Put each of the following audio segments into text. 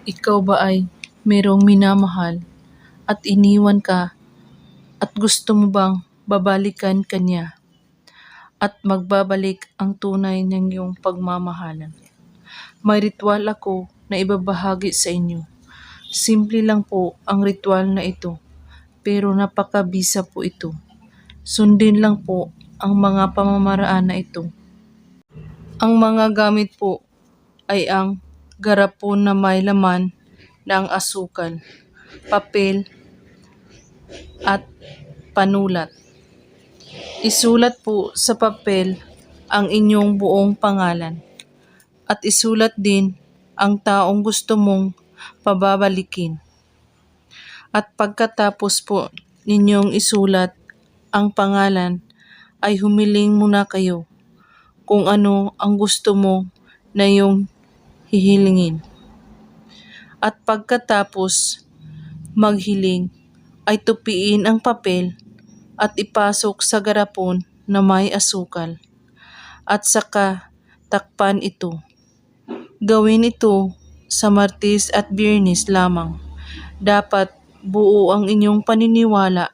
Ikaw ba ay merong minamahal at iniwan ka at gusto mo bang babalikan kanya at magbabalik ang tunay ng iyong pagmamahalan? May ritual ako na ibabahagi sa inyo. Simple lang po ang ritual na ito, pero napakabisa po ito. Sundin lang po ang mga pamamaraan na ito. Ang mga gamit po ay ang garapon na may laman ng asukal, papel, at panulat. Isulat po sa papel ang inyong buong pangalan at isulat din ang taong gusto mong pababalikin. At pagkatapos po ninyong isulat ang pangalan ay humiling muna kayo kung ano ang gusto mo na yung hihilingin. At pagkatapos maghiling ay tupiin ang papel at ipasok sa garapon na may asukal at saka takpan ito. Gawin ito sa Martes at Biyernes lamang. Dapat buo ang inyong paniniwala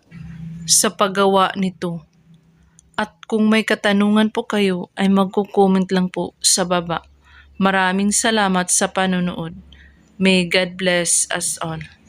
sa paggawa nito. At kung may katanungan po kayo ay magko-comment lang po sa baba. Maraming salamat sa panonood. May God bless us all.